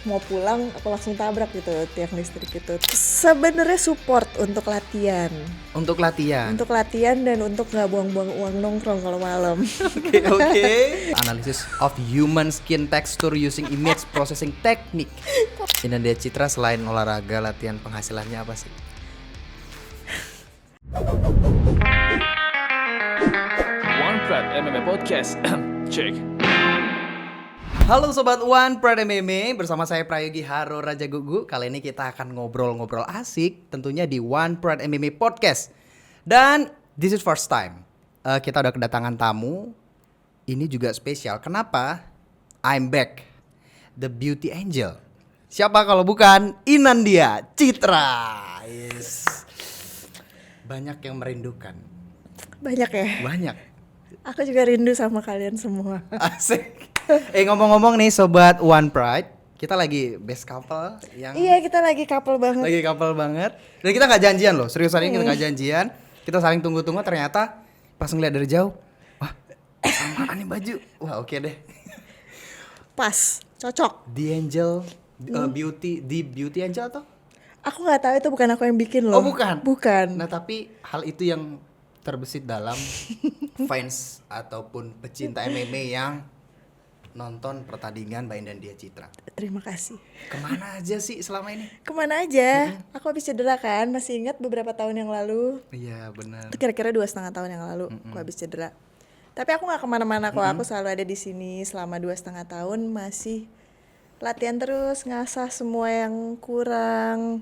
mau pulang aku langsung tabrak gitu tiang listrik itu. Sebenarnya support untuk latihan. Untuk latihan. Untuk latihan dan untuk nggak buang-buang uang nongkrong kalau malam. Oke. Analysis of human skin texture using image processing technique. Inandia Citra selain olahraga, latihan, penghasilannya apa sih? One Pride MMA Podcast. Check. Halo Sobat One Pride MMA, bersama saya Prayogi Haro Raja Gugu. Kali ini kita akan ngobrol-ngobrol asik tentunya di One Pride MMA Podcast. Dan this is first time kita udah kedatangan tamu. Ini juga spesial. Kenapa? I'm back, the beauty angel. Siapa kalau bukan Inandia Citra. Yes. Banyak yang merindukan. Banyak ya? Banyak. Aku juga rindu sama kalian semua. Asik. Ngomong-ngomong nih Sobat One Pride, kita lagi best couple yang Iya, kita lagi couple banget. lagi couple banget. Dan kita nggak janjian loh, seriusan ini kita nggak janjian. Kita saling tunggu-tunggu, ternyata pas ngeliat dari jauh, wah samaan nih baju. Wah oke deh. Pas, cocok. The Angel, the Beauty Angel atau? Aku nggak tahu, itu bukan aku yang bikin loh. Oh bukan. Bukan. Nah tapi hal itu yang terbesit dalam fans ataupun pecinta MMA yang nonton pertandingan Mbak Inandia Citra. Terima kasih. Kemana aja sih selama ini? Kemana aja? Aku habis cedera kan, masih ingat beberapa tahun yang lalu. Iya benar. Itu kira-kira 2,5 tahun yang lalu aku habis cedera. Tapi aku nggak kemana-mana kok, aku selalu ada di sini selama 2,5 tahun, masih latihan terus, ngasah semua yang kurang.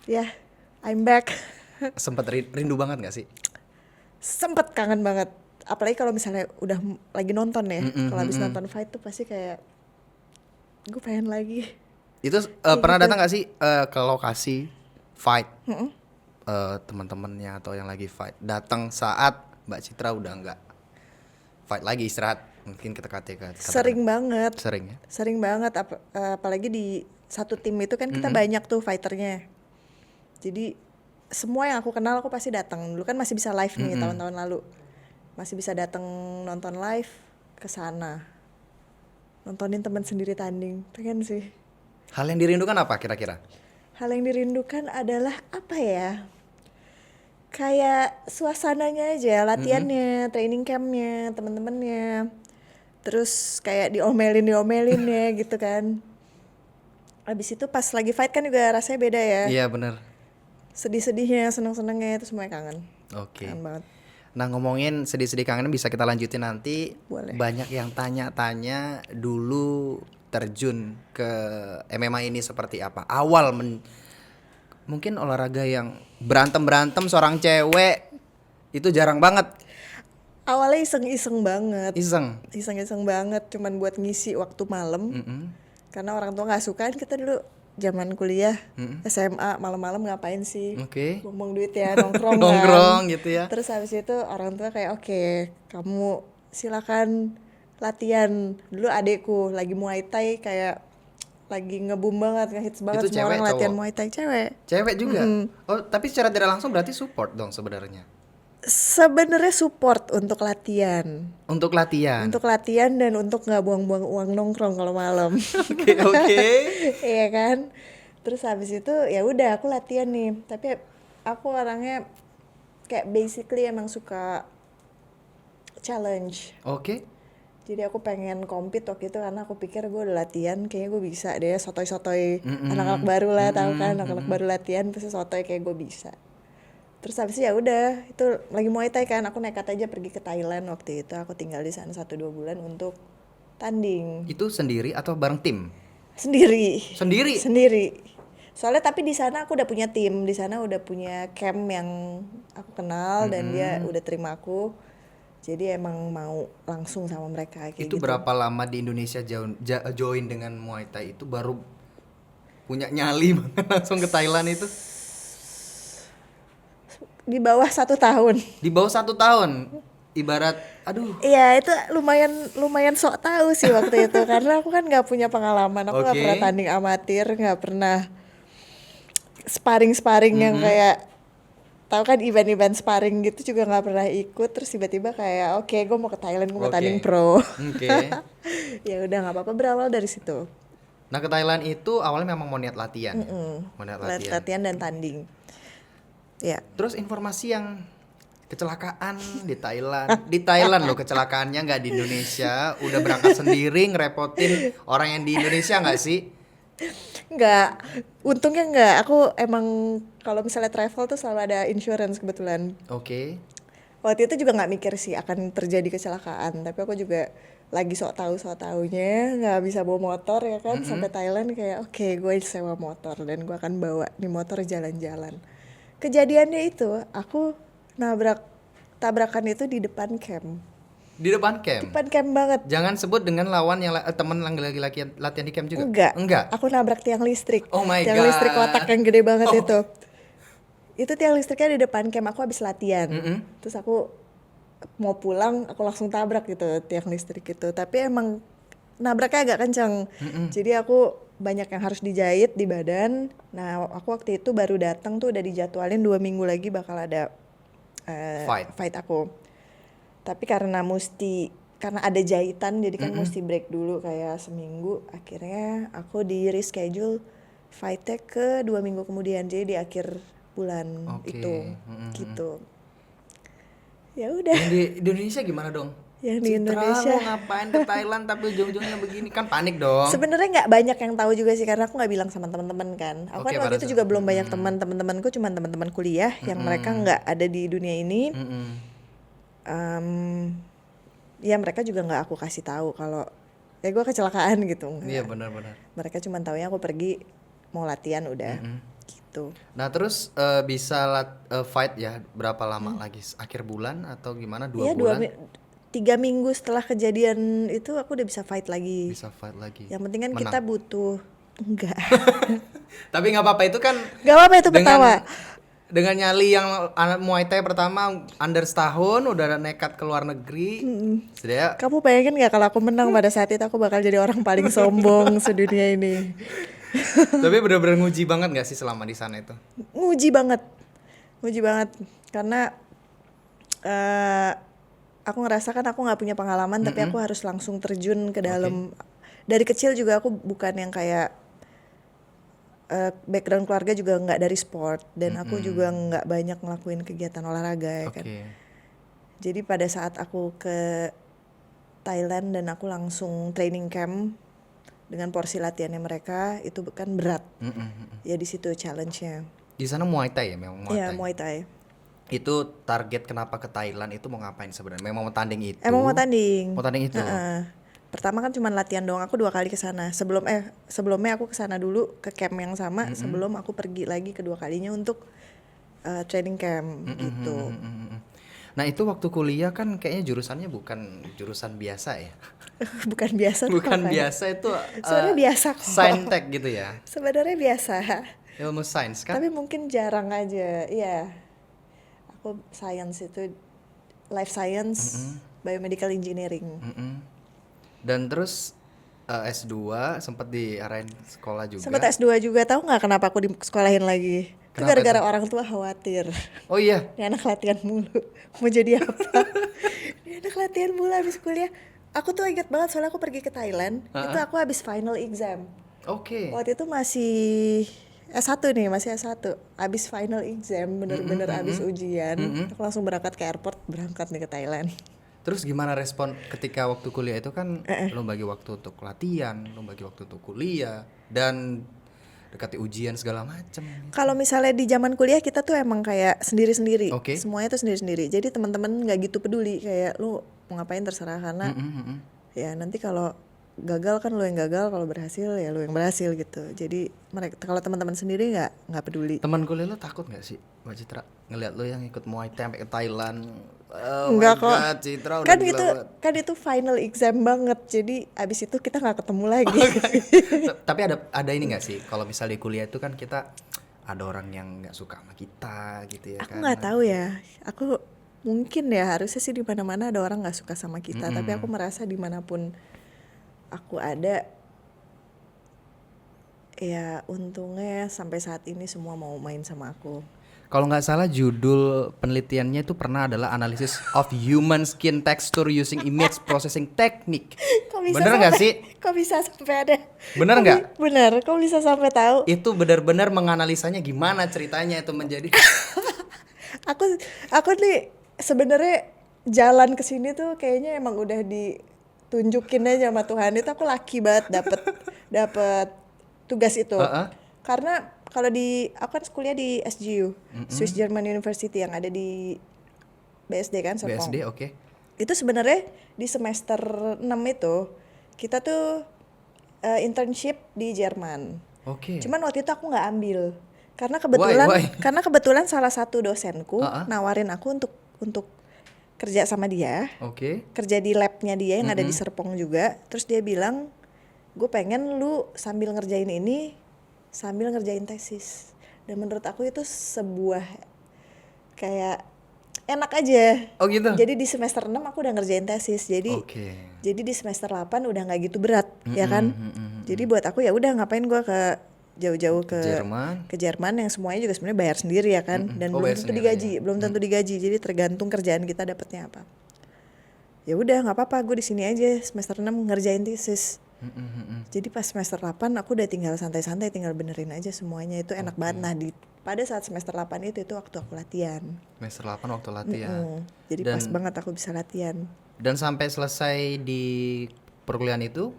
Ya, I'm back. Sempet rindu banget gak sih? Sempet kangen banget. Apalagi kalau misalnya udah lagi nonton ya, kalau habis nonton fight tuh pasti kayak gue pengen lagi. Itu pernah datang gak sih ke lokasi fight? Teman-temannya atau yang lagi fight datang saat Mbak Citra udah nggak fight lagi, istirahat, mungkin kita kata. Sering banget. Sering ya? Sering banget, apalagi di satu tim itu kan kita banyak tuh fighternya. Jadi semua yang aku kenal aku pasti datang. Dulu kan masih bisa live nih tahun-tahun lalu. Masih bisa datang nonton live ke sana. Nontonin teman sendiri tanding. Pengen sih. Hal yang dirindukan apa kira-kira? Hal yang dirindukan adalah apa ya? Kayak suasananya aja, latihannya, training campnya, temen-temennya. Terus kayak diomelin ya gitu kan. Abis itu pas lagi fight kan juga rasanya beda ya. Iya benar. Sedih-sedihnya, seneng-senengnya itu semuanya kangen. Oke. Kangen banget. Nah ngomongin sedih-sedih kangen bisa kita lanjutin nanti. Boleh. Banyak yang tanya-tanya dulu terjun ke MMA ini seperti apa. Awal mungkin olahraga yang berantem seorang cewek itu jarang banget. Awalnya iseng-iseng banget. Iseng Banget, cuman buat ngisi waktu malam. Karena orang tua nggak suka kan, kita dulu zaman kuliah SMA malam-malam ngapain sih? Oke. Buang duit ya, nongkrong Nongkrong kan. gitu ya. Terus habis itu orang tua kayak oke, kamu silakan latihan. Dulu adekku lagi Muay Thai, kayak lagi nge-boom banget, ngehits banget, Itu semua cewek, orang latihan cowok? Muay Thai. Cewek juga. Oh, tapi secara tidak langsung berarti support dong sebenarnya. Sebenarnya support untuk latihan. Untuk latihan. Untuk latihan dan untuk nggak buang-buang uang nongkrong kalau malam. Oke. Iya kan. Terus habis itu ya udah aku latihan nih. Tapi aku orangnya kayak basically emang suka challenge. Oke. Jadi aku pengen compete waktu itu karena aku pikir gue udah latihan, kayaknya gue bisa deh sotoy-sotoy anak-anak baru lah, tahu kan anak-anak baru latihan pasti sotoy kayak gue bisa. Terus habis itu ya udah, itu lagi Muay Thai kan, aku nekat aja pergi ke Thailand waktu itu. Aku tinggal di sana 1-2 bulan untuk tanding. Itu sendiri atau bareng tim? Sendiri. Sendiri. Soalnya tapi di sana aku udah punya tim, di sana udah punya camp yang aku kenal dan dia udah terima aku. Jadi emang mau langsung sama mereka kayak Itu gitu. berapa lama di Indonesia join dengan Muay Thai itu baru punya nyali banget langsung ke Thailand itu? Di bawah 1 tahun. Di bawah 1 tahun. Ibarat, aduh. Iya itu lumayan sok tahu sih waktu itu karena aku kan nggak punya pengalaman, aku nggak Oke. pernah tanding amatir, nggak pernah sparring yang kayak tahu kan event-event sparring gitu juga nggak pernah ikut. Terus tiba-tiba kayak oke, gue mau ke Thailand, gue mau Oke. tanding pro. Oke. Ya udah nggak apa-apa, berawal dari situ. Nah ke Thailand itu awalnya memang mau niat latihan, ya? Mau niat latihan. Latihan dan tanding. Ya. Terus informasi yang kecelakaan di Thailand loh kecelakaannya, nggak di Indonesia. Udah berangkat sendiri ngerepotin orang yang di Indonesia nggak sih? Enggak, untungnya enggak. Aku emang kalau misalnya travel tuh selalu ada insurance kebetulan. Oke. Waktu itu juga nggak mikir sih akan terjadi kecelakaan, tapi aku juga lagi sok taunya nggak bisa bawa motor ya kan, sampai Thailand kayak oke, gue sewa motor dan gue akan bawa nih motor jalan-jalan. Kejadiannya itu aku tabrakan itu di depan camp. Di depan camp. Depan camp banget. Jangan sebut dengan lawan yang temen yang lagi latihan di camp juga. Enggak. Aku nabrak tiang listrik. Oh my tiang God. listrik kotak yang gede banget itu. Itu tiang listriknya di depan camp, aku habis latihan. Terus aku mau pulang, aku langsung tabrak gitu tiang listrik itu. Tapi emang nabraknya agak kenceng. Jadi aku banyak yang harus dijahit di badan. Nah, aku waktu itu baru datang tuh udah dijadwalin 2 minggu lagi bakal ada fight aku. Tapi karena ada jahitan jadi kan mesti break dulu kayak seminggu. Akhirnya aku di reschedule fight-nya ke 2 minggu kemudian, jadi di akhir bulan itu gitu. Ya udah. Yang di Indonesia gimana dong? Yang di Citra, Indonesia lo ngapain ke Thailand tapi ujung-ujungnya begini, kan panik dong. sebenarnya nggak banyak yang tahu juga sih karena aku nggak bilang sama teman-teman kan. Aku Oke, kan waktu pada itu juga belum banyak teman-temanku cuma teman-teman kuliah yang mereka nggak ada di dunia ini. Ya mereka juga nggak aku kasih tahu kalau ya gue kecelakaan gitu. Iya benar-benar. Mereka cuma taunya aku pergi mau latihan udah gitu. Nah terus bisa fight ya berapa lama lagi? Akhir bulan atau gimana? 2 Iya, bulan? 3 minggu setelah kejadian itu aku udah bisa fight lagi. Bisa fight lagi. Yang penting kan Menang. kita butuh enggak. Tapi nggak apa-apa itu kan. Gak apa-apa itu pertama. Dengan nyali yang anak Muay Thai pertama under setahun udah nekat ke luar negeri. Sudah. Kamu bayangin gak kalau aku menang pada saat itu aku bakal jadi orang paling sombong sedunia ini. Tapi bener-bener nguji banget gak sih selama di sana itu? Nguji banget karena aku ngerasa kan aku nggak punya pengalaman tapi aku harus langsung terjun ke dalam. Dari kecil juga aku bukan yang kayak background keluarga juga nggak dari sport dan aku juga nggak banyak ngelakuin kegiatan olahraga ya kan. Jadi pada saat aku ke Thailand dan aku langsung training camp dengan porsi latihannya mereka itu kan berat. Ya di situ challenge-nya. Di sana Muay Thai ya, memang Muay Iya, Thai. Muay Thai. Itu target kenapa ke Thailand itu mau ngapain sebenarnya? Memang mau tanding itu. Emang mau tanding. Mau tanding itu. Pertama kan cuma latihan doang, aku 2 kali ke sana. Sebelumnya aku ke sana dulu ke camp yang sama sebelum aku pergi lagi kedua kalinya untuk training camp gitu. Nah itu waktu kuliah kan kayaknya jurusannya bukan jurusan biasa ya. Bukan biasa tuh Bukan apa ya? biasa itu. Sebenarnya biasa kok. Saintek gitu ya. Sebenarnya biasa. Ilmu sains kan. Tapi mungkin jarang aja. Iya. Aku science itu life science, biomedical engineering. Dan terus S2 sempat diarahin sekolah juga. Sempat S2 juga, tahu nggak kenapa aku disekolahin lagi? Itu Kenapa gara-gara orang tua khawatir. Oh iya. Ini anak latihan mulu, mau jadi apa? Ini anak latihan mulu habis kuliah. Aku tuh ingat banget soalnya aku pergi ke Thailand, itu aku habis final exam. Oke. Waktu itu masih S1 nih, masih S1. Habis final exam, bener-bener habis ujian. Aku langsung berangkat ke airport, berangkat nih ke Thailand. Terus gimana respon ketika waktu kuliah itu kan lo bagi waktu untuk latihan, lo bagi waktu untuk kuliah dan dekati ujian segala macem. Kalau misalnya di zaman kuliah kita tuh emang kayak sendiri-sendiri, Oke. semuanya tuh sendiri-sendiri. Jadi teman-teman nggak gitu peduli kayak lu mau ngapain terserah karena ya nanti kalau gagal kan lu yang gagal, kalau berhasil ya lu yang berhasil gitu. Jadi mereka kalau teman-teman sendiri nggak peduli. Teman kuliah lo takut nggak sih, Mbak Citra, ngeliat lo yang ikut Muay Thai sampai ke Thailand? Oh Enggak my kok. God, Citra udah Kan gila itu banget. final exam banget. Jadi abis itu kita nggak ketemu lagi. Tapi ada ini nggak sih, kalau misalnya di kuliah itu kan kita ada orang yang nggak suka sama kita gitu ya Aku kan? nggak tahu ya. Aku mungkin ya harusnya sih di mana-mana ada orang nggak suka sama kita. Tapi aku merasa dimanapun aku ada, ya untungnya sampai saat ini semua mau main sama aku. Kalau nggak salah judul penelitiannya itu pernah adalah Analysis of Human Skin Texture Using Image Processing Technique. Kok bisa Bener nggak sampai- sih? Kok bisa sampai ada? Bener Kok nggak? Bener. Kok bisa sampai tahu? Itu benar-benar menganalisanya gimana ceritanya itu menjadi. Aku nih sebenarnya jalan ke sini tuh kayaknya emang udah ditunjukin aja sama Tuhan. Itu aku lucky banget dapet tugas itu. Karena kalau aku kan kuliah di SGU, Swiss German University yang ada di BSD kan, Serpong. BSD, oke. Itu sebenarnya di semester 6 itu kita tuh internship di Jerman. Oke. Cuman waktu itu aku nggak ambil karena Why? karena kebetulan salah satu dosenku nawarin aku untuk kerja sama dia, Oke. kerja di labnya dia yang ada di Serpong juga. Terus dia bilang, gue pengen lu sambil ngerjain ini sambil ngerjain tesis. Dan menurut aku itu sebuah kayak enak aja. Oh gitu. Jadi di semester 6 aku udah ngerjain tesis. Jadi Oke. jadi di semester 8 udah nggak gitu berat, ya kan? Jadi buat aku ya udah ngapain gua jauh-jauh ke Jerman yang semuanya juga sebenarnya bayar sendiri ya kan, dan Oh, belum bayar tentu sendiri, digaji, belum tentu digaji. Jadi tergantung kerjaan kita dapatnya apa. Ya udah nggak apa-apa, gue di sini aja semester 6 ngerjain tesis. Jadi pas semester 8 aku udah tinggal santai-santai, tinggal benerin aja semuanya. Itu enak banget. Nah pada saat semester 8 itu waktu aku latihan. Semester 8 waktu latihan. Jadi pas banget aku bisa latihan. Dan sampai selesai di perkuliahan itu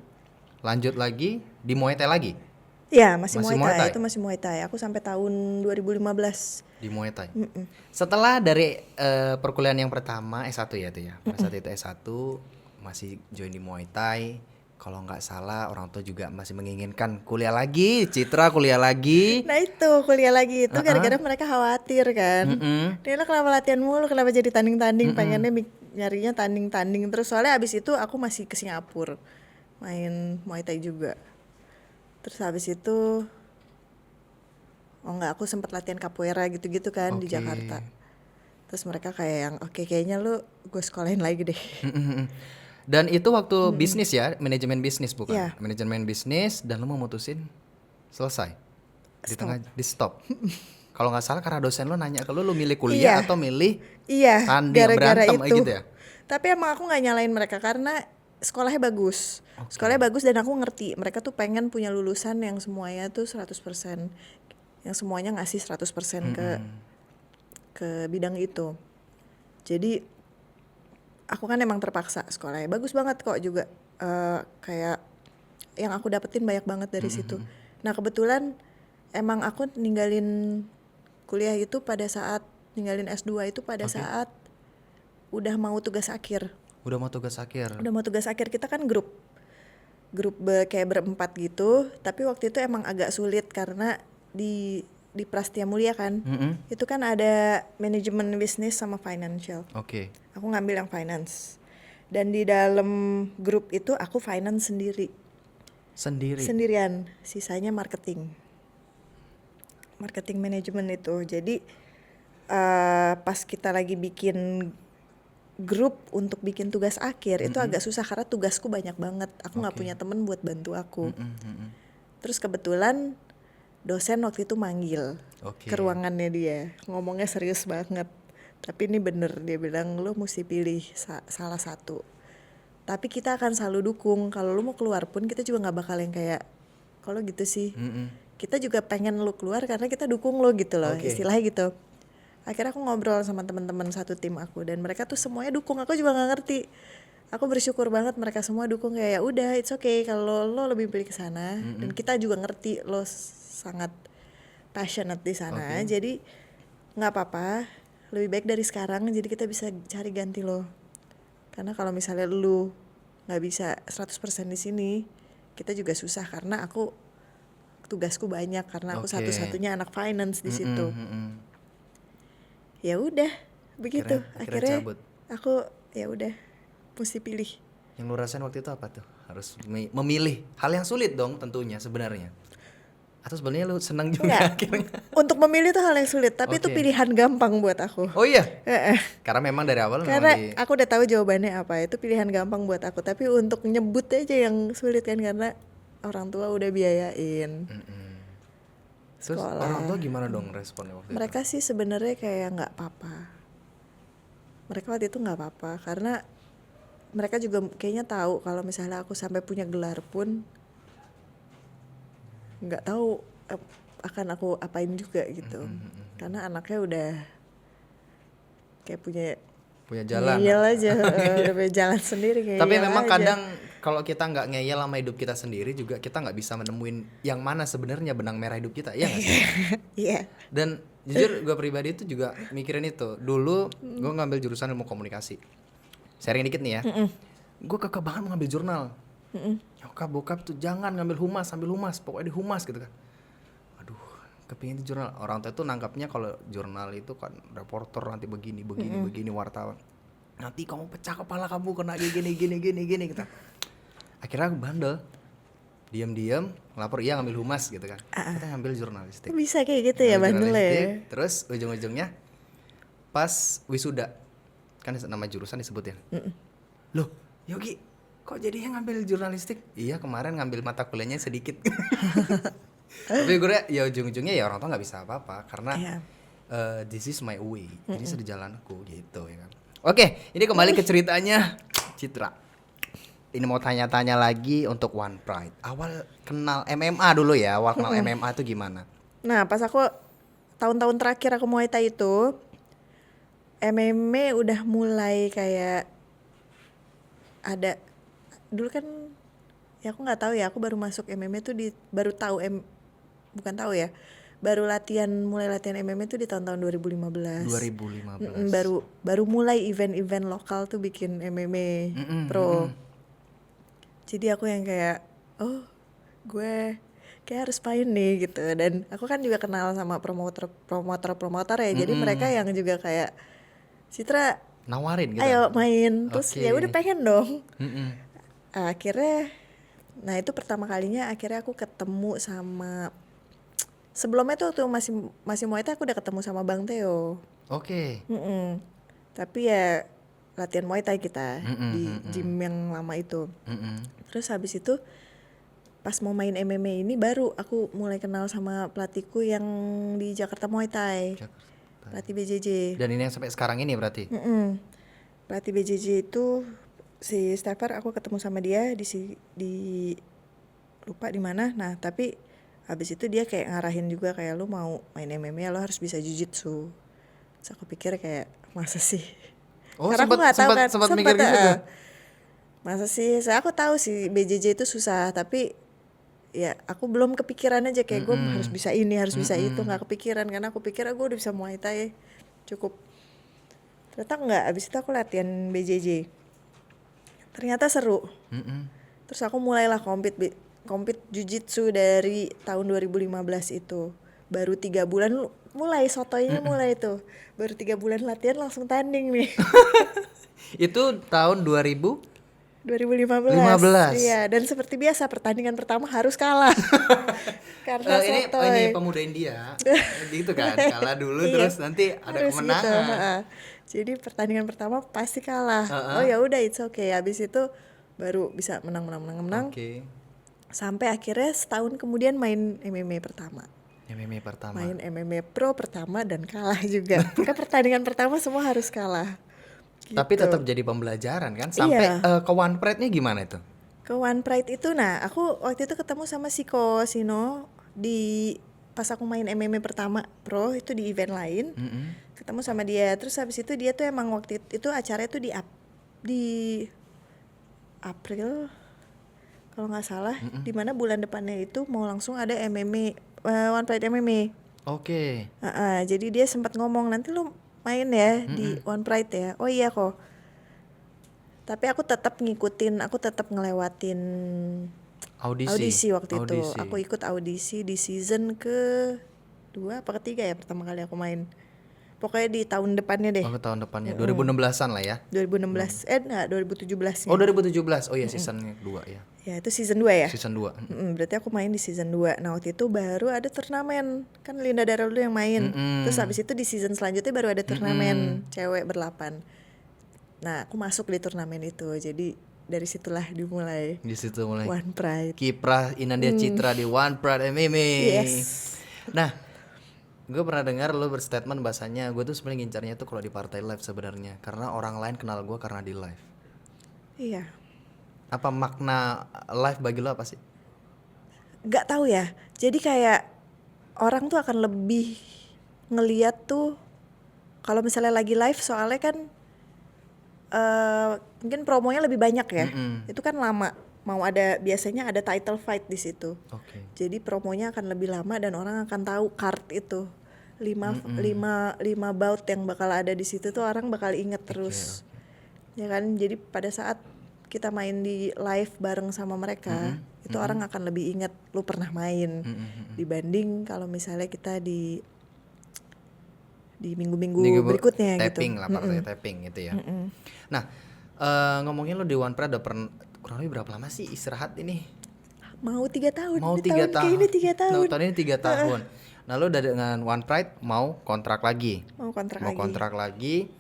lanjut lagi di Muay Thai lagi. Ya masih Masih Muay Muay Thai. Thai? Itu masih Muay Thai. Aku sampai tahun 2015. Di Muay Thai. Setelah dari perkuliahan yang pertama S1 ya itu ya. Pada saat itu S1 masih join di Muay Thai. Kalau nggak salah orang tua juga masih menginginkan kuliah lagi, Citra kuliah lagi. Nah itu kuliah lagi itu gara-gara mereka khawatir kan. Dia kenapa latihan mulu, kenapa jadi tanding-tanding, pengennya nyarinya tanding-tanding terus. Soalnya abis itu aku masih ke Singapura main Muay Thai juga. Terus habis itu aku sempat latihan capoeira gitu-gitu kan di Jakarta. Terus mereka kayak yang oke, kayaknya lu gue sekolahin lagi deh. Dan itu waktu bisnis ya, manajemen bisnis bukan? Iya. Manajemen bisnis dan lu memutusin selesai. Di tengah di stop. Kalau nggak salah karena dosen lu nanya ke lu milih kuliah atau milih tanding gara-gara berantem itu. gitu ya. Tapi emang aku nggak nyalain mereka karena sekolahnya bagus. Sekolahnya bagus dan aku ngerti mereka tuh pengen punya lulusan yang semuanya tuh 100%. Yang semuanya ngasih 100% ke bidang itu. Jadi aku kan emang terpaksa, sekolahnya bagus banget kok juga, kayak yang aku dapetin banyak banget dari situ. Nah kebetulan emang aku ninggalin kuliah itu pada saat ninggalin S2 itu pada saat udah mau tugas akhir. Udah mau tugas akhir. Udah mau tugas akhir, kita kan grup kayak berempat gitu, tapi waktu itu emang agak sulit karena di Prastia Mulia kan, itu kan ada manajemen bisnis sama financial. Oke. Aku ngambil yang finance. Dan di dalam grup itu aku finance sendirian, sisanya marketing manajemen itu. Jadi pas kita lagi bikin grup untuk bikin tugas akhir itu agak susah karena tugasku banyak banget. Aku nggak punya temen buat bantu aku. Terus kebetulan dosen waktu itu manggil ke ruangannya dia, ngomongnya serius banget. Tapi ini bener, dia bilang lu mesti pilih salah satu. Tapi kita akan selalu dukung. Kalau lu mau keluar pun kita juga nggak bakal yang kayak kalau gitu sih. Kita juga pengen lu keluar karena kita dukung lu gitu loh, istilahnya gitu. Akhirnya aku ngobrol sama teman-teman satu tim aku dan mereka tuh semuanya dukung. Aku juga nggak ngerti. Aku bersyukur banget mereka semua dukung, kayak ya udah it's okay kalau lo lebih pilih ke sana dan kita juga ngerti lo sangat passionate di sana. Jadi nggak apa-apa, lebih baik dari sekarang jadi kita bisa cari ganti lo. Karena kalau misalnya lu nggak bisa 100% di sini, kita juga susah karena aku tugasku banyak karena aku satu-satunya anak finance di situ. Ya udah begitu. Akhirnya cabut. aku ya udah mesti pilih. Yang lu rasain waktu itu apa tuh? Harus memilih hal yang sulit dong tentunya sebenarnya. Atau sebenarnya lu senang juga akhirnya? Untuk memilih tuh hal yang sulit, tapi itu pilihan gampang buat aku. Oh iya? Karena memang dari awal karena aku udah tahu jawabannya apa, itu pilihan gampang buat aku. Tapi untuk nyebut aja yang sulit kan karena orang tua udah biayain. Terus sekolah. orang tua gimana dong responnya waktu Mereka sih sebenarnya kayak nggak apa-apa. Mereka waktu itu nggak apa-apa karena mereka juga kayaknya tahu kalau misalnya aku sampai punya gelar pun nggak tahu akan aku apain juga gitu. Karena anaknya udah kayak punya jalan? ngeyel aja, udah punya jalan sendiri kayak. Tapi memang kadang kalau kita nggak ngeyel sama hidup kita sendiri juga kita nggak bisa menemuin yang mana sebenarnya benang merah hidup kita, ya nggak sih? Iya. Dan jujur gue pribadi itu juga mikirin itu. Dulu gue ngambil jurusan ilmu komunikasi. Sharing dikit nih ya. Gue kekeh banget mau ngambil jurnal. Nyokap bokap tuh jangan ngambil humas, ambil humas, pokoknya di humas gitu kan. Aduh, kepingin itu jurnal. Orang tua tuh nangkapnya kalau jurnal itu kan reporter nanti begini wartawan. Nanti kamu pecah kepala kamu kena gini gitu. Akhirnya aku bandel. Diam-diam lapor iya ngambil humas gitu kan. Kita ngambil jurnalistik. Bisa kayak gitu ya bandel ya. Terus ujung-ujungnya pas wisuda kan nama jurusan disebut ya. Loh, Yogi, kok jadinya ngambil jurnalistik? Iya, kemarin ngambil mata kuliahnya sedikit. Tapi gue ya ujung-ujungnya ya orang tua nggak bisa apa-apa karena this is my way. Ini sudah jalanku gitu ya kan. Oke, ini kembali ke ceritanya Citra. Ini mau tanya-tanya lagi untuk One Pride. Awal kenal MMA dulu ya. Awal kenal MMA itu gimana? Nah, pas aku tahun-tahun terakhir aku Muay Thai itu, MMA udah mulai kayak ada. Dulu kan ya aku nggak tahu ya, aku baru masuk MMA tuh baru tahu bukan tahu ya. Baru mulai latihan MMA tuh di tahun-tahun 2015. 2015. Baru mulai event-event lokal tuh bikin MMA pro. Jadi aku yang kayak gue kayak harus main nih gitu. Dan aku kan juga kenal sama promotor ya. Jadi mereka yang juga kayak Citra nawarin gitu. ayo main. Terus ya udah pengen dong. Akhirnya nah itu pertama kalinya akhirnya aku ketemu sama, sebelumnya tuh masih Muay Thai aku udah ketemu sama Bang Theo. Oke. Tapi ya latihan Muay Thai kita di gym yang lama itu. Terus habis itu pas mau main MMA ini baru aku mulai kenal sama pelatihku yang di Jakarta Muay Thai. Pelatih BJJ. Dan ini yang sampai sekarang ini berarti? Pelatih BJJ itu si Stepher, aku ketemu sama dia di lupa di mana. Nah tapi habis itu dia kayak ngarahin juga kayak lu mau main MMA lo harus bisa jujitsu. Terus aku pikir kayak masa sih? Oh, Karena aku nggak tahu kan. sempat mikir gitu. Masa sih? Aku tahu sih BJJ itu susah, tapi ya aku belum kepikiran aja kayak gue harus bisa ini, harus bisa itu, nggak kepikiran karena aku pikir gue udah bisa Muay Thai cukup. Ternyata nggak. Abis itu aku latihan BJJ. Ternyata seru. Terus aku mulailah compete jujitsu dari tahun 2015 itu. Baru 3 bulan mulai sotoynya mulai tuh. Baru 3 bulan latihan langsung tanding nih. Itu tahun 2015. 2015. Iya, dan seperti biasa pertandingan pertama harus kalah. Karena sotoy. Ini pemuda India. Gitu kan, kalah dulu terus nanti ada harus kemenangan. Gitu, jadi pertandingan pertama pasti kalah. Oh ya udah it's okay. Habis itu baru bisa menang. Oke. Sampai akhirnya setahun kemudian main MMA pertama. MMA pertama. Main MMA pro pertama dan kalah juga. Kan pertandingan pertama semua harus kalah. Gitu. Tapi tetap jadi pembelajaran kan sampai ke One Pride-nya gimana itu? Ke One Pride itu nah aku waktu itu ketemu sama Siko Sino di pas aku main MMA pertama pro itu di event lain. Ketemu sama dia. Terus habis itu dia tuh emang waktu itu acaranya tuh di April kalau nggak salah, di mana bulan depannya itu mau langsung ada MMA One Pride MMA. Oke. Jadi dia sempat ngomong nanti lu main ya di One Pride ya. Oh iya kok. Tapi aku tetap ngelewatin audisi waktu itu. Aku ikut audisi di season ke-2 apa ke-3 ya pertama kali aku main. Pokoknya di tahun depannya deh. Oh, ke tahun depannya. 2016-an lah ya. 2016. Enggak, 2017. Oh, 2017. Oh iya, season 2 ya. Ya, itu season 2 ya? Season 2. Berarti aku main di season 2. Nah, waktu itu baru ada turnamen. Kan Linda Dara dulu yang main. Terus habis itu di season selanjutnya baru ada turnamen cewek berlapan. Nah, aku masuk di turnamen itu. Jadi dari situlah dimulai. Di situ mulai One Pride. kiprah Inandia Citra di One Pride MMA. Yes. Nah, gue pernah dengar lo berstatement bahasanya gue tuh sebenarnya ngincarnya tuh kalau di partai live sebenarnya karena orang lain kenal gue karena di live. Iya, Apa makna live bagi lo apa sih? nggak tahu ya. Jadi kayak orang tuh akan lebih ngeliat tuh kalau misalnya lagi live, soalnya kan mungkin promonya lebih banyak ya. Itu kan lama. Mau ada, biasanya ada title fight di situ. Oke. Jadi promonya akan lebih lama dan orang akan tahu card itu. 5 bout yang bakal ada di situ tuh orang bakal inget terus. Ya kan? Jadi pada saat kita main di live bareng sama mereka, itu orang akan lebih inget lu pernah main dibanding kalau misalnya kita di minggu-minggu berikutnya tapping gitu. lah, partai tapping gitu ya. Nah, ngomongin lo di One Pride udah kurang lebih berapa lama sih istirahat ini? Mau 3 tahun. Mau Ini 3 tahun. Kayak ini 3 tahun. Tahun ini 3 tahun. Nah, lo udah dengan One Pride mau kontrak lagi. Mau kontrak Mau lagi. kontrak lagi.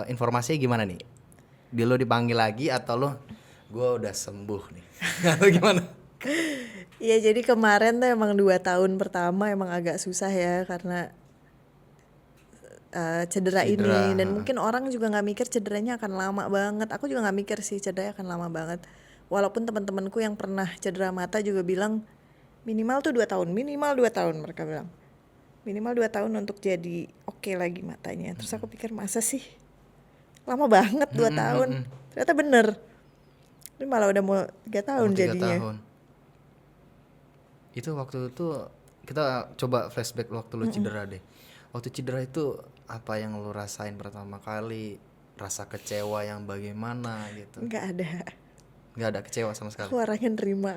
Informasinya gimana nih? Dia lo dipanggil lagi atau lo gue udah sembuh nih? Atau gimana? Iya, jadi kemarin tuh emang 2 tahun pertama emang agak susah ya karena cedera ini, dan mungkin orang juga nggak mikir cederanya akan lama banget. Aku juga nggak mikir sih cederanya akan lama banget. Walaupun teman-temanku yang pernah cedera mata juga bilang minimal tuh 2 tahun, minimal 2 tahun mereka bilang. Minimal 2 tahun untuk jadi oke lagi matanya. Terus aku pikir masa sih? Lama banget 2 tahun. Ternyata bener. Ini malah udah mau 3 tahun Mau 3 jadinya. tahun. Itu waktu itu kita coba flashback waktu lu cedera deh. Waktu cedera itu apa yang lu rasain pertama kali? Rasa kecewa yang bagaimana gitu? Nggak ada. Nggak ada kecewa sama sekali. Aku orangnya nerima.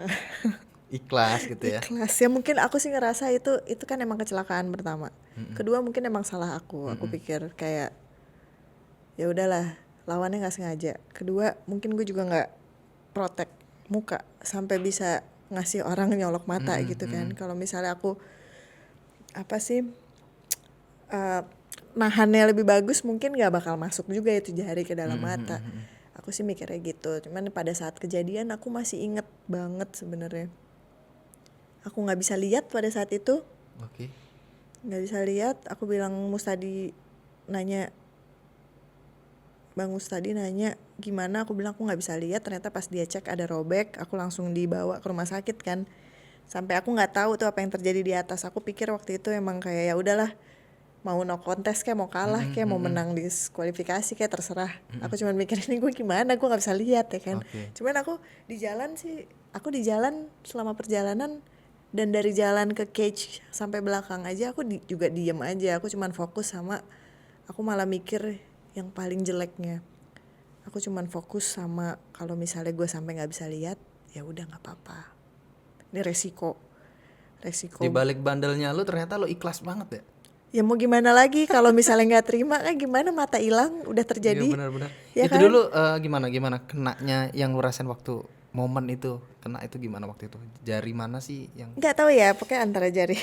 Ikhlas gitu ya. Ikhlas. Ya mungkin aku sih ngerasa itu kan emang kecelakaan pertama. Kedua mungkin emang salah aku. Aku pikir kayak ya udahlah, lawannya nggak sengaja. Kedua mungkin gue juga nggak protect muka sampai bisa ngasih orang nyolok mata gitu kan. Kalau misalnya aku apa sih nahannya lebih bagus, mungkin nggak bakal masuk juga itu jari ke dalam mata. Aku sih mikirnya gitu. Cuman pada saat kejadian aku masih inget banget sebenarnya. Aku nggak bisa lihat pada saat itu. Oke. Nggak bisa lihat. Aku bilang Bang Mustadi nanya gimana, aku bilang aku nggak bisa lihat. Ternyata pas dia cek ada robek, aku langsung dibawa ke rumah sakit kan. Sampai aku nggak tahu tuh apa yang terjadi di atas. Aku pikir waktu itu emang kayak ya udahlah, mau no contest kayak mau kalah kayak mau menang di diskualifikasi kayak terserah. Aku cuma mikir ini gue gimana, gue nggak bisa lihat ya kan. Cuman aku di jalan selama perjalanan, dan dari jalan ke cage sampai belakang aja aku juga diem aja. Aku cuman fokus sama, aku malah mikir yang paling jeleknya. Aku cuman fokus sama kalau misalnya gue sampai nggak bisa lihat, ya udah nggak apa-apa. Ini resiko. Di balik bandelnya lu ternyata lu ikhlas banget ya. Ya mau gimana lagi kalau misalnya nggak terima kan gimana, mata hilang udah terjadi. Iya benar-benar. Ya itu kan? dulu gimana kenanya yang lu rasain waktu momen itu, kena itu gimana waktu itu? Jari mana sih yang Nggak tahu ya, pokoknya antara jari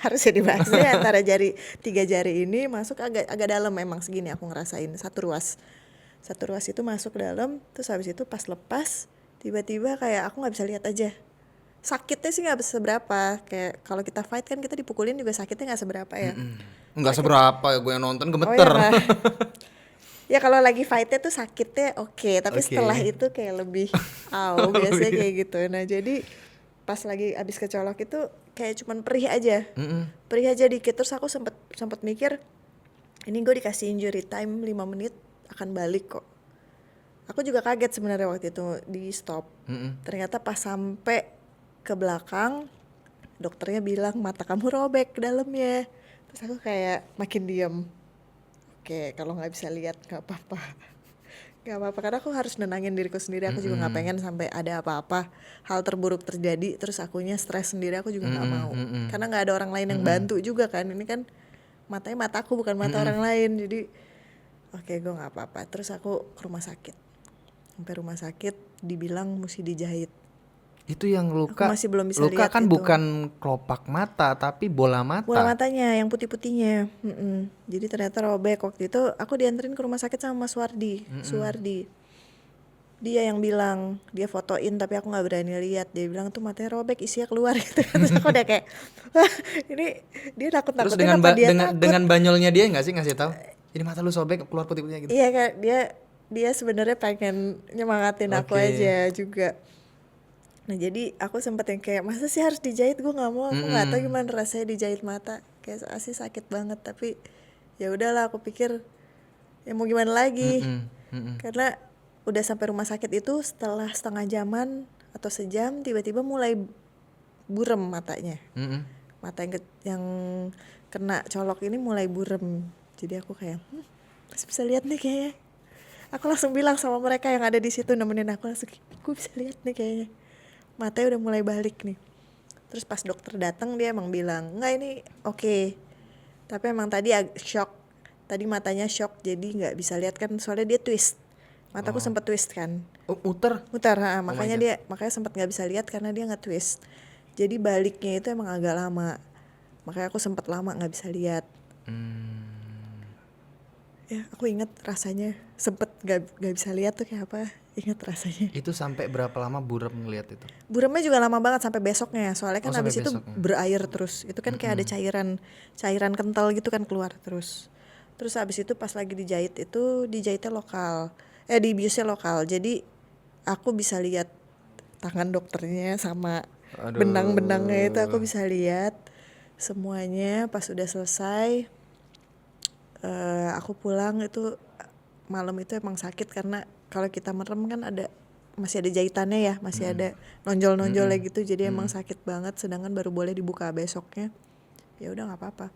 harusnya dibahasnya antara jari 3 jari ini masuk agak dalam, memang segini aku ngerasain satu ruas itu masuk dalam. Terus habis itu pas lepas tiba-tiba kayak aku nggak bisa lihat aja. Sakitnya sih nggak seberapa, kayak kalau kita fight kan kita dipukulin juga sakitnya nggak seberapa ya. nggak seberapa ya, gue yang nonton Oh gemeter. ya, ya kalau lagi fightnya tuh sakitnya oke, tapi Oke. setelah itu kayak lebih biasanya kayak gitu. Nah jadi pas lagi abis kecolok itu kayak cuman perih aja dikit. Terus aku sempet mikir ini gue dikasih injury time 5 menit akan balik kok. Aku juga kaget sebenarnya waktu itu di stop. Ternyata pas sampai ke belakang dokternya bilang mata kamu robek ke dalamnya. Terus aku kayak makin diem. Oke, kalau nggak bisa lihat nggak apa-apa. Nggak apa-apa, karena aku harus nenangin diriku sendiri. Aku juga nggak pengen sampai ada apa-apa, hal terburuk terjadi terus akunya stres sendiri. Aku juga nggak mau, karena nggak ada orang lain yang bantu juga kan. Ini kan matanya mataku bukan mata orang lain. Jadi oke, gue nggak apa-apa. Terus aku ke rumah sakit. Sampai rumah sakit dibilang mesti dijahit. Itu yang luka. Aku masih belum bisa luka lihat kan itu. bukan kelopak mata tapi bola mata. Bola matanya yang putih-putihnya. Jadi ternyata robek. Waktu itu aku dianterin ke rumah sakit sama Mas Suwardi. dia yang bilang, dia fotoin tapi aku nggak berani lihat. Dia bilang tuh matanya robek, isinya keluar gitu. Terus aku udah kayak, wah ini dia Terus takut-takutin dengan apa dia dengan takut? dengan banyolnya dia nggak sih ngasih tahu? Ini mata lu sobek keluar putih-putihnya gitu. Iya kan dia sebenarnya pengen nyemangatin aku Oke. aja juga. Nah jadi aku sempet yang kayak masa sih harus dijahit, gue nggak mau, aku nggak tahu gimana rasanya dijahit mata, kayak asli sakit banget. Tapi ya udahlah, aku pikir ya mau gimana lagi, karena udah sampai rumah sakit itu setelah setengah jaman atau sejam tiba-tiba mulai burem matanya. Mata yang kena colok ini mulai burem. Jadi aku kayak masih bisa lihat nih kayaknya. Aku langsung bilang sama mereka yang ada di situ nemenin aku, langsung gue bisa lihat nih kayaknya, matanya udah mulai balik nih. Terus pas dokter datang dia emang bilang nggak ini oke. Tapi emang tadi shock, tadi matanya shock jadi nggak bisa lihat kan, soalnya dia twist, mataku sempet twist kan, Muter. mutar, makanya sempat nggak bisa lihat karena dia nge-twist. Jadi baliknya itu emang agak lama, makanya aku sempet lama nggak bisa lihat. Ya aku inget rasanya sempet nggak bisa lihat tuh kayak apa, inget rasanya. Itu sampai berapa lama buram ngeliat itu? Buremnya juga lama banget sampai besoknya, soalnya kan sampai habis itu besoknya. berair terus. Itu kan kayak ada cairan kental gitu kan keluar terus. Terus habis itu pas lagi dijahit itu dijahitnya lokal. Dibiusnya lokal. Jadi aku bisa lihat tangan dokternya sama benang-benangnya itu aku bisa lihat semuanya. Pas udah selesai aku pulang itu malam itu emang sakit karena kalau kita merem kan masih ada jahitannya ya, masih ada nonjol-nonjolnya gitu, jadi emang sakit banget. Sedangkan baru boleh dibuka besoknya. Ya udah nggak apa-apa.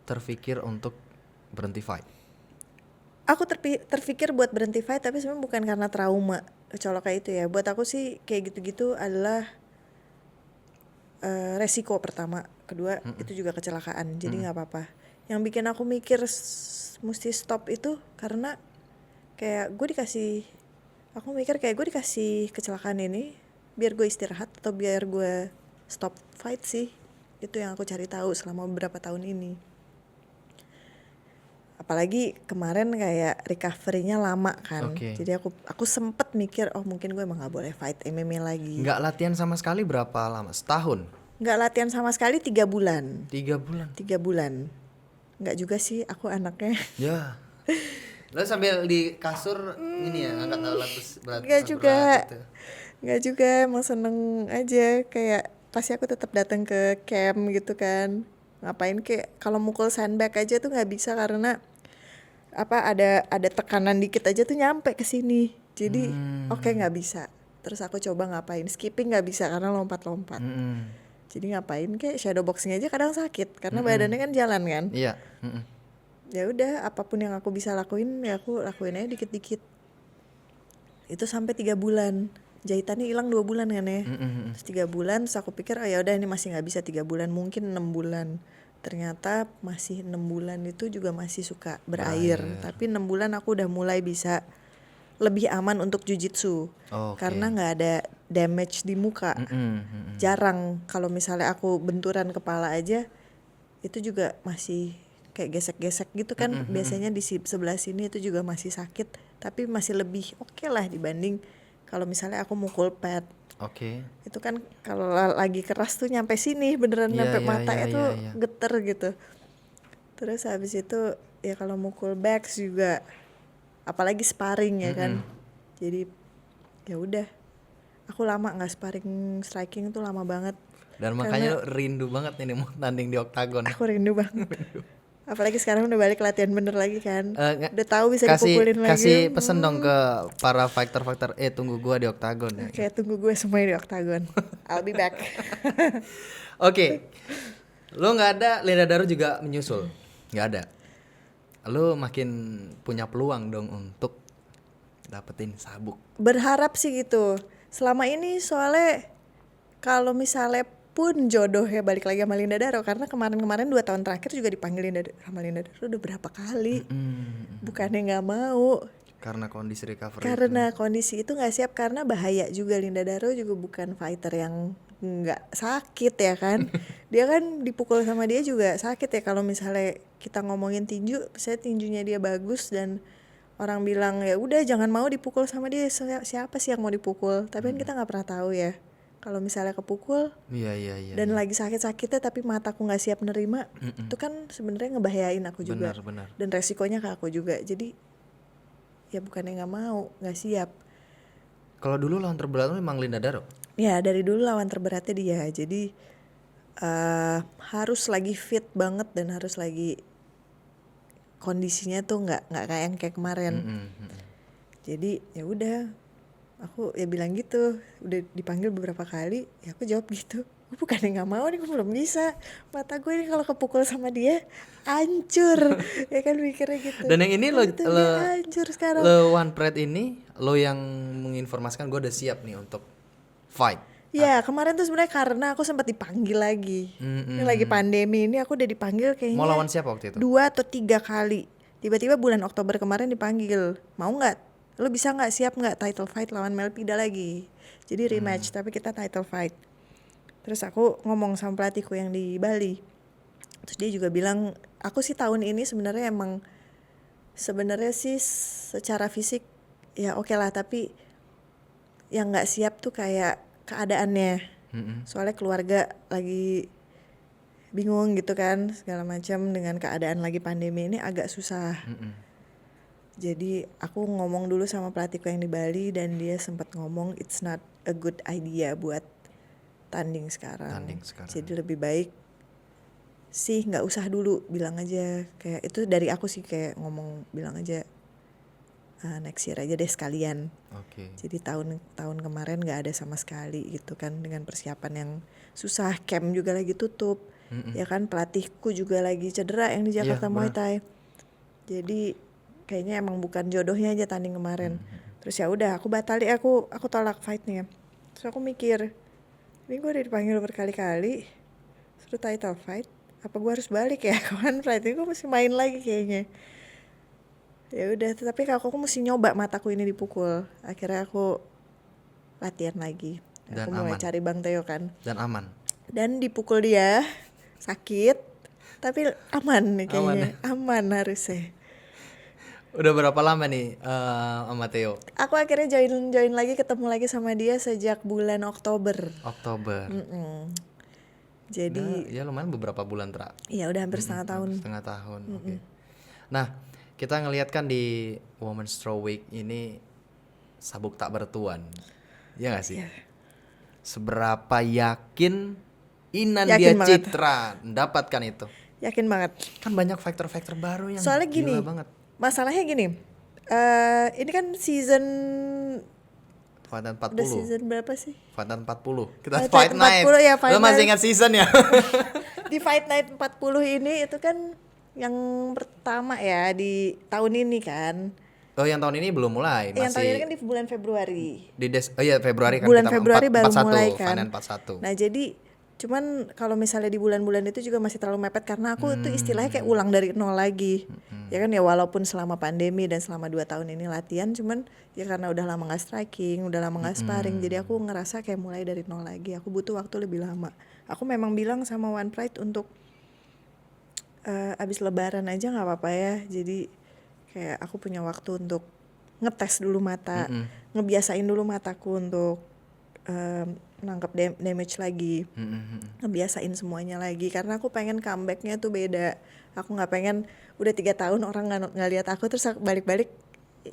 Terpikir untuk berhenti fight. Aku terpikir buat berhenti fight, tapi sebenarnya bukan karena trauma kecolok kayak itu ya. Buat aku sih kayak gitu-gitu adalah resiko pertama, kedua itu juga kecelakaan, jadi nggak apa-apa. Yang bikin aku mikir mesti stop itu karena kayak aku mikir kayak gue dikasih kecelakaan ini biar gue istirahat atau biar gue stop fight sih. Itu yang aku cari tahu selama beberapa tahun ini. Apalagi kemarin kayak recovery-nya lama kan. Oke. Jadi aku sempet mikir mungkin gue emang gak boleh fight MMA lagi. Nggak latihan sama sekali berapa lama? Setahun? Nggak latihan sama sekali 3 bulan. 3 bulan? 3 bulan. Nggak juga sih, aku anaknya. Ya. Lo sambil di kasur ini ya, ngangkat alat berat. Nggak juga. Gitu. Nggak juga, emang seneng aja. Kayak pasti aku tetap datang ke camp gitu kan. Ngapain kayak kalau mukul sandbag aja tuh nggak bisa karena ada tekanan dikit aja tuh nyampe ke sini. Jadi oke, nggak bisa. Terus aku coba ngapain, skipping nggak bisa karena lompat-lompat. Jadi ngapain kayak shadow boxing aja kadang sakit karena badannya kan jalan kan. Iya. Ya udah, apapun yang aku bisa lakuin ya aku lakuin aja dikit-dikit. Itu sampai 3 bulan. Jahitannya hilang 2 bulan kan ya. Terus 3 bulan, terus aku pikir ya udah ini masih nggak bisa 3 bulan, mungkin 6 bulan. Ternyata masih 6 bulan itu juga masih suka berair. Tapi 6 bulan aku udah mulai bisa lebih aman untuk jujitsu. Karena nggak ada damage di muka. Jarang kalau misalnya aku benturan kepala aja itu juga masih kayak gesek-gesek gitu kan. Biasanya di sebelah sini itu juga masih sakit, tapi masih lebih oke lah dibanding kalau misalnya aku mukul pad. Itu kan kalau lagi keras tuh nyampe sini beneran, nyampe mata itu geter gitu. Terus habis itu ya kalau mukul backs juga, apalagi sparring ya kan. Jadi ya udah, aku lama nggak sparring striking tuh lama banget. Dan makanya lo rindu banget nih mau tanding di oktagon. Aku rindu banget. Apalagi sekarang udah balik latihan bener lagi kan. Udah tahu bisa dipukulin lagi. Kasih pesen dong ke para fighter tunggu gua di oktagon ya. Kayak tunggu gue semuanya di oktagon. I'll be back. Oke. Lo nggak ada, Linda Daru juga menyusul. Nggak ada. Lo makin punya peluang dong untuk dapetin sabuk. Berharap sih gitu. Selama ini soalnya kalau misalnya pun jodohnya balik lagi sama Linda Daru, karena kemarin-kemarin 2 tahun terakhir juga dipanggil sama Linda Daru udah berapa kali. Bukannya nggak mau. Karena kondisi recovery. Karena kondisi itu nggak siap, karena bahaya juga. Linda Daru juga bukan fighter yang nggak sakit ya kan. Dia kan dipukul sama dia juga sakit ya. Kalau misalnya kita ngomongin tinju, misalnya tinjunya dia bagus dan orang bilang ya udah jangan mau dipukul sama dia, siapa sih yang mau dipukul, tapi kan kita nggak pernah tahu ya kalau misalnya kepukul Iya. dan lagi sakit-sakitnya tapi mataku nggak siap nerima, itu kan sebenarnya ngebahayain aku juga. Benar. Dan resikonya ke aku juga, jadi ya bukannya nggak mau, nggak siap. Kalau dulu lawan terberat memang Linda Daro. Ya dari dulu lawan terberatnya dia, jadi harus lagi fit banget dan harus lagi kondisinya tuh nggak kayak yang kayak kemarin. Jadi ya udah, aku ya bilang gitu, udah dipanggil beberapa kali, ya aku jawab gitu. Gue bukannya nggak mau nih, gue belum bisa. Mata gue ini kalau kepukul sama dia hancur, ya kan mikirnya gitu. Dan yang ini lo dia hancur sekarang. lo One Pride ini lo yang menginformasikan gue udah siap nih untuk fight. Ya kemarin tuh sebenarnya karena aku sempat dipanggil lagi. Ini lagi pandemi ini aku udah dipanggil kayaknya. Mau lawan siapa waktu itu? 2 atau 3 kali. Tiba-tiba bulan Oktober kemarin dipanggil. Mau nggak? Lo bisa nggak, siap nggak title fight lawan Melpida lagi? Jadi rematch tapi kita title fight. Terus aku ngomong sama pelatihku yang di Bali. Terus dia juga bilang, aku sih tahun ini sebenarnya sih secara fisik ya oke lah, tapi yang nggak siap tuh kayak keadaannya. Soalnya keluarga lagi bingung gitu kan segala macam, dengan keadaan lagi pandemi ini agak susah. Jadi aku ngomong dulu sama pelatihku yang di Bali dan dia sempat ngomong it's not a good idea buat tanding sekarang. Jadi lebih baik sih nggak usah dulu, bilang aja kayak itu dari aku sih, kayak ngomong bilang aja next year aja deh sekalian. Jadi tahun kemarin nggak ada sama sekali gitu kan, dengan persiapan yang susah, camp juga lagi tutup, ya kan pelatihku juga lagi cedera yang di Jakarta Muay Thai. Jadi kayaknya emang bukan jodohnya aja tanding kemarin. Terus ya udah aku batalin, aku tolak fightnya. Terus aku mikir, ini gue udah dipanggil berkali-kali suruh title fight, apa gue harus balik ya ke One Pride? Ini gue mesti main lagi kayaknya. Ya udah, tapi aku mesti nyoba mataku ini dipukul. Akhirnya aku latihan lagi. Dan aku mulai aman. cari Bang Teo kan. Dan aman. Dan dipukul dia sakit, tapi aman nih kayaknya. Aman harusnya. Udah berapa lama nih sama Theo? Aku akhirnya join lagi, ketemu lagi sama dia sejak bulan Oktober. Jadi ya lumayan beberapa bulan iya udah hampir setengah tahun. Oke. Nah, kita ngelihat kan di Women's Throw Week ini sabuk tak bertuan. Ya gak sih? Yeah. Seberapa yakin Inandia Citra mendapatkan itu? Yakin banget. Kan banyak faktor-faktor baru yang soalnya gila gini, banget. Masalahnya gini, ini kan season Fight 40. udah season berapa sih? Fight 40. Kita Fight Fight Night. 40 ya, Fight Lo masih Night. ingat season ya? Di Fight Night 40 ini itu kan yang pertama ya di tahun ini kan. Oh, yang tahun ini belum mulai, Yang tahun ini masih kan di bulan Februari. Februari kan Bulan kita Februari baru 41, mulai kan. Final 41. Nah jadi cuman kalau misalnya di bulan-bulan itu juga masih terlalu mepet karena aku tuh istilahnya kayak ulang dari nol lagi. Ya kan ya, walaupun selama pandemi dan selama 2 tahun ini latihan, cuman ya karena udah lama gak striking, udah lama gak sparring, jadi aku ngerasa kayak mulai dari nol lagi. Aku butuh waktu lebih lama. Aku memang bilang sama One Pride untuk abis lebaran aja gak apa-apa ya. Jadi kayak aku punya waktu untuk ngetes dulu mata, ngebiasain dulu mataku untuk nangkep damage lagi, ngebiasain semuanya lagi, karena aku pengen comebacknya tuh beda. Aku nggak pengen udah 3 tahun orang nggak lihat aku terus aku balik-balik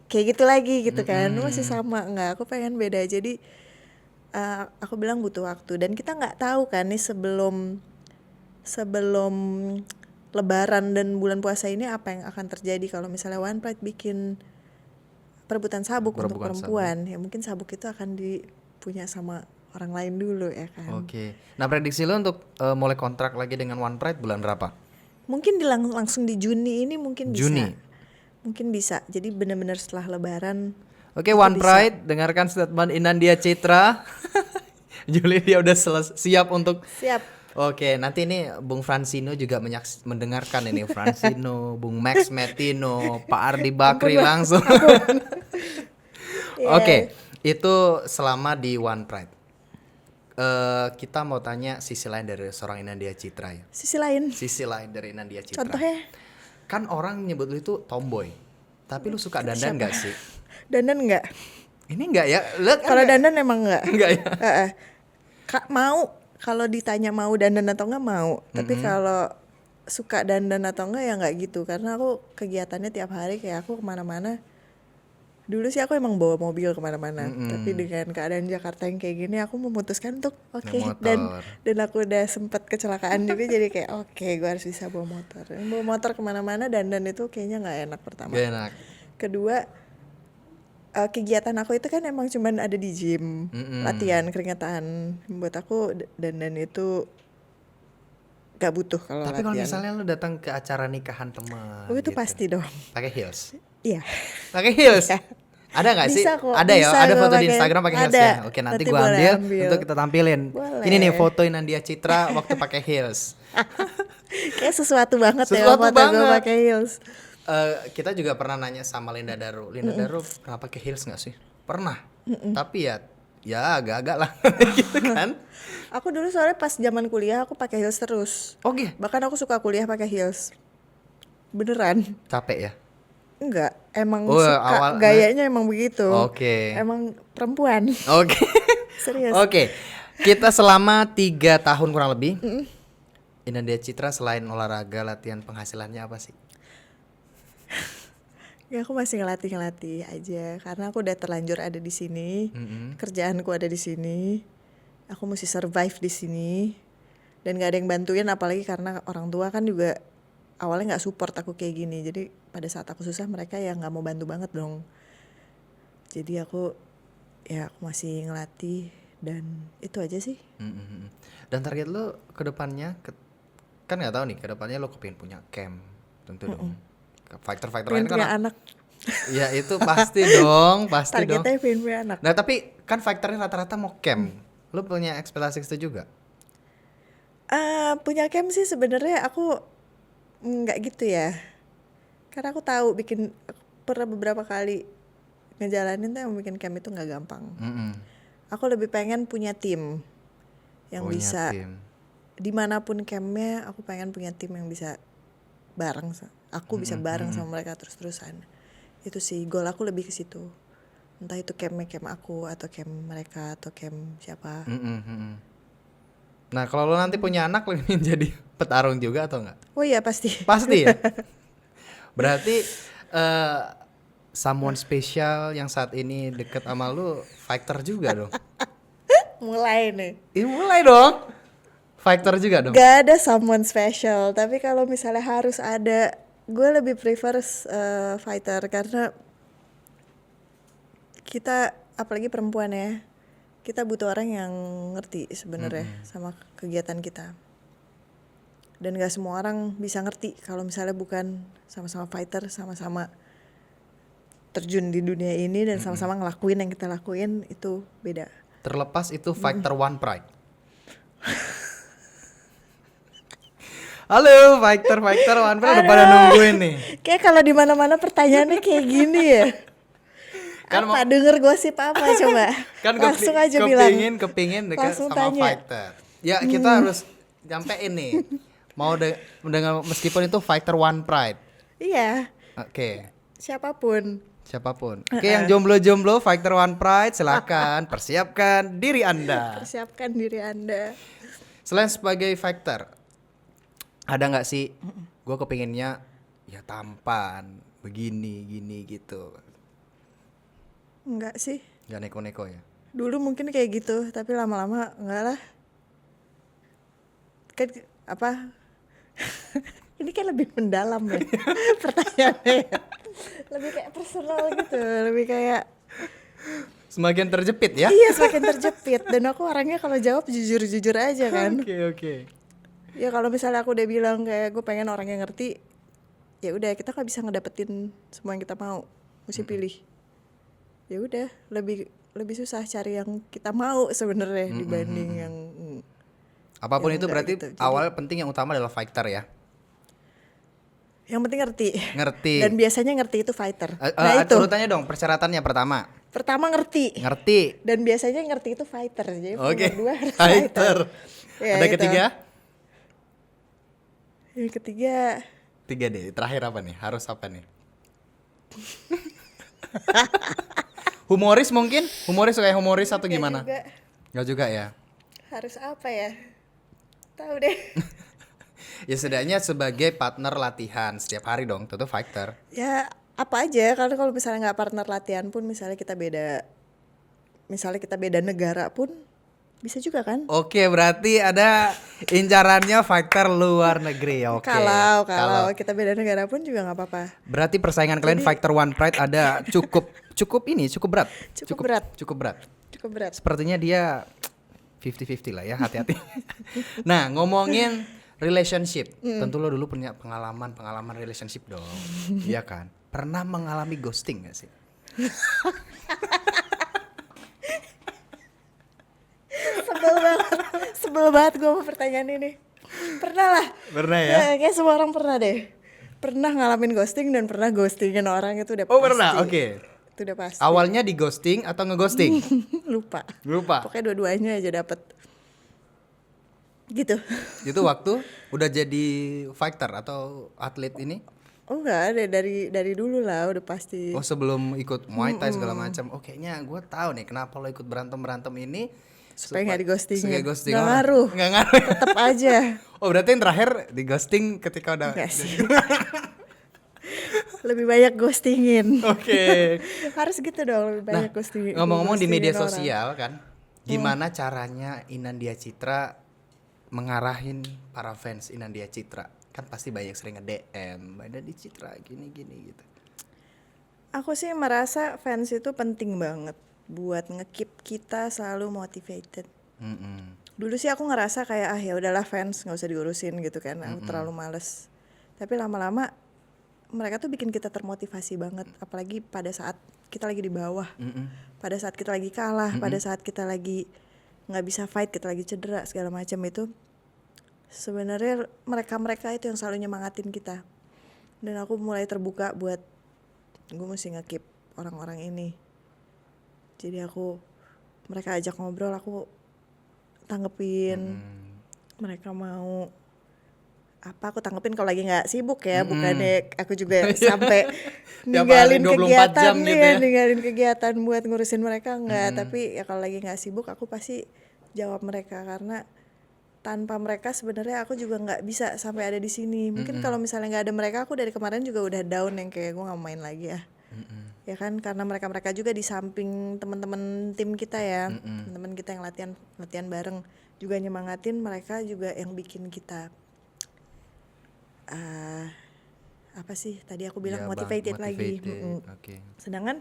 kayak gitu lagi gitu kan, masih sama. Nggak, aku pengen beda. Jadi aku bilang butuh waktu, dan kita nggak tahu kan nih sebelum Lebaran dan bulan puasa ini apa yang akan terjadi kalau misalnya One Pride bikin perebutan sabuk untuk perempuan. Ya mungkin sabuk itu akan dipunya sama orang lain dulu ya kan. Oke. Nah, prediksi lo untuk mulai kontrak lagi dengan One Pride bulan berapa? Mungkin langsung di Juni ini mungkin bisa. Juni. Mungkin bisa. Jadi benar-benar setelah Lebaran. Oke, One Pride, dengarkan statement Inandia Citra. Juli dia udah siap untuk. Siap. Oke, nanti ini Bung Fransino juga mendengarkan ini. Fransino, Bung Max Metino, Pak Ardi Bakri langsung. Oke, itu selama di One Pride. Kita mau tanya sisi lain dari seorang Inandia Citra ya. Sisi lain Sisi lain dari Inandia Citra. contohnya? Kan orang nyebut lu itu tomboy. Tapi lu suka dandan nggak sih? Dandan nggak? Ini nggak ya? Lu kan Kalau dandan emang nggak. nggak ya? Kak mau, kalau ditanya mau dandan atau nggak mau. Tapi kalau suka dandan atau enggak ya nggak gitu, karena aku kegiatannya tiap hari kayak aku kemana-mana. Dulu sih aku emang bawa mobil kemana-mana, tapi dengan keadaan Jakarta yang kayak gini aku memutuskan untuk Naik dan aku udah sempet kecelakaan juga jadi kayak oke, gue harus bisa bawa motor. Bawa motor kemana-mana dandan itu kayaknya nggak enak pertama. Gak enak. Kedua, kegiatan aku itu kan emang cuman ada di gym, latihan keringetan. Buat aku dandan itu gak butuh kalau Tapi kalau latihan. misalnya lu datang ke acara nikahan teman, Oh, itu gitu, pasti dong. pakai heels. Iya. Pakai heels. Ada nggak sih? Bisa kok, Ada ya, bisa ada gua foto di pakai. Instagram pakai heels Ada. ya. Oke, nanti gua Boleh ambil untuk kita tampilin. Boleh. Ini nih fotoin Nandia Citra waktu pakai heels. Kayak sesuatu banget ya Sesuatu foto gue banget. pakai heels. Kita juga pernah nanya sama Linda Daru. Linda Daru pernah pakai heels nggak sih? Pernah. Tapi ya agak-agak lah gitu kan. Aku dulu soalnya pas zaman kuliah aku pakai heels terus. Oke. Bahkan aku suka kuliah pakai heels. Beneran. Capek ya? Enggak, emang Oh, suka awal- gayanya emang begitu. Oke. Emang perempuan. Oke. Serius. Oke. Kita selama 3 tahun kurang lebih. Nandia Citra selain olahraga, latihan, penghasilannya apa sih? Ya aku masih ngelatih aja karena aku udah terlanjur ada di sini. Kerjaanku ada di sini. Aku mesti survive di sini. Dan gak ada yang bantuin, apalagi karena orang tua kan juga awalnya nggak support aku kayak gini. Jadi pada saat aku susah mereka ya nggak mau bantu banget dong. Jadi aku masih ngelatih dan itu aja sih. Dan target lo ke depannya kan nggak tahu nih, ke depannya lo kepingin punya camp tentu dong. Fighter-fighter lain Pengen kan punya anak. ya itu pasti dong, pasti dong. Targetnya pengen punya anak. Nah tapi kan fighternya rata-rata mau camp. Lo punya ekspektasi itu juga? Punya camp sih sebenarnya aku nggak gitu ya. Karena aku tahu pernah beberapa kali ngejalanin tuh yang bikin camp itu nggak gampang. Aku lebih pengen punya tim yang Punya bisa tim. dimanapun campnya, aku pengen punya tim yang bisa bareng. Aku bisa bareng sama mereka terus-terusan. Itu sih goal aku lebih ke situ. Entah itu camp aku atau camp mereka atau camp siapa. Nah kalau lo nanti punya anak lo ingin jadi petarung juga atau enggak? Oh iya pasti. Pasti ya. Berarti someone special yang saat ini deket sama lu fighter juga dong. Mulai nih. Mulai dong. Fighter juga dong. Gak ada someone special, tapi kalau misalnya harus ada, gue lebih prefer fighter karena kita apalagi perempuan ya, kita butuh orang yang ngerti sebenarnya sama kegiatan kita. Dan gak semua orang bisa ngerti kalau misalnya bukan sama-sama fighter, sama-sama terjun di dunia ini dan sama-sama ngelakuin yang kita lakuin, itu beda. Terlepas itu fighter one pride. Halo fighter one pride udah pada nungguin nih. Kayak kalau di mana-mana pertanyaannya kayak gini ya. Kan Apa denger gosip apa coba? Kan Langsung aja bilang. kepingin dekat Langsung sama tanya. fighter. Ya kita harus nyampein nih. Mau mendengar meskipun itu fighter one pride. Iya, Oke. siapapun. Siapapun. Oke, yang jomblo-jomblo Fighter One Pride silakan persiapkan diri Anda. Persiapkan diri Anda. Selain sebagai fighter, ada nggak sih gue kepinginnya ya tampan begini gini gitu. Enggak sih. Gak neko-neko ya. Dulu mungkin kayak gitu, tapi lama-lama enggak lah. Kan apa? Ini kan lebih mendalam ya pertanyaannya. Ya. Lebih kayak personal gitu, lebih kayak Semakin terjepit ya. iya semakin terjepit. Dan aku orangnya kalau jawab jujur-jujur aja kan. Oke. Ya kalau misalnya aku udah bilang kayak gue pengen orang yang ngerti, ya udah kita nggak bisa ngedapetin semua yang kita mau, mesti pilih. Ya udah lebih susah cari yang kita mau sebenarnya dibanding yang Apapun yang itu enggak berarti gitu. Jadi- awal penting yang utama adalah fighter ya. yang penting ngerti. Ngerti. Dan biasanya ngerti itu fighter. Nah itu Urutannya dong, persyaratannya pertama. pertama ngerti. Ngerti. Dan biasanya ngerti itu fighter. Jadi Oke. nomor dua harus Fighter. Ya, Ada itu. ketiga? Yang ketiga Tiga deh. Terakhir apa nih? Harus apa nih? Humoris mungkin? Humoris kayak humoris atau gimana? Juga. Nggak juga ya? Harus apa ya? Tahu deh. Ya setidaknya sebagai partner latihan setiap hari dong, tentu fighter. Ya apa aja, karena kalau misalnya nggak partner latihan pun, misalnya kita beda negara pun bisa juga kan? Oke, berarti ada incarannya fighter luar negeri. Oke. Kalau kita beda negara pun juga nggak apa-apa. Berarti persaingan kalian fighter One Pride ada cukup berat. Cukup berat. Sepertinya dia 50-50 lah ya, hati-hati. Nah, ngomongin relationship. Tentu lo dulu punya pengalaman relationship dong. Iya kan? Pernah mengalami ghosting gak sih? Sebel banget gue sama pertanyaan ini. Pernah lah. Pernah ya? Kayak semua orang pernah deh. Pernah ngalamin ghosting dan pernah ghostingin orang, itu udah Oh, pasti. pernah? Oke. Itu udah pasti. Awalnya di ghosting atau ngeghosting? Lupa. Pokoknya dua-duanya aja dapet. Gitu. Itu waktu udah jadi fighter atau atlet ini? Oh enggak, dari dulu lah udah pasti. Oh, sebelum ikut Muay Thai segala macam. Oh, kayaknya gue tahu nih kenapa lo ikut berantem ini Supaya nggak di ghosting. Supaya ghosting. Nggak orang. ngaruh. Nggak ngaruh. Tetep aja. Oh, berarti yang terakhir di ghosting ketika udah. Enggak sih. Lebih banyak ghostingin. Oke. Harus gitu dong, lebih banyak ghostingin. Ngomong-ngomong di media orang. sosial kan, gimana caranya Inandia Citra mengarahin para fans Inandia Citra? Kan pasti banyak sering nge-DM, Mbak Inandia Citra gini gitu. Aku sih merasa fans itu penting banget buat nge-keep kita selalu motivated. Dulu sih aku ngerasa kayak ya udahlah fans nggak usah diurusin gitu kan, aku terlalu males. Tapi lama-lama mereka tuh bikin kita termotivasi banget, apalagi pada saat kita lagi di bawah, pada saat kita lagi kalah, pada saat kita lagi nggak bisa fight, kita lagi cedera segala macam itu. Sebenarnya mereka itu yang selalu nyemangatin kita. Dan aku mulai terbuka buat gue mesti nge-keep orang-orang ini. Jadi mereka ajak ngobrol, aku tanggepin. Mereka mau apa aku tanggepin kalau lagi nggak sibuk ya, bukannya aku juga sampai ninggalin kegiatan gitu ya. Ninggalin kegiatan buat ngurusin mereka nggak. Tapi ya kalau lagi nggak sibuk aku pasti jawab mereka, karena tanpa mereka sebenarnya aku juga nggak bisa sampai ada di sini. Mungkin kalau misalnya nggak ada mereka, aku dari kemarin juga udah down, yang kayak gue nggak main lagi ya. Ya kan, karena mereka juga di samping teman-teman tim kita ya, teman-teman kita yang latihan bareng juga nyemangatin, mereka juga yang bikin kita apa sih tadi aku bilang, motivated lagi. Okay. Sedangkan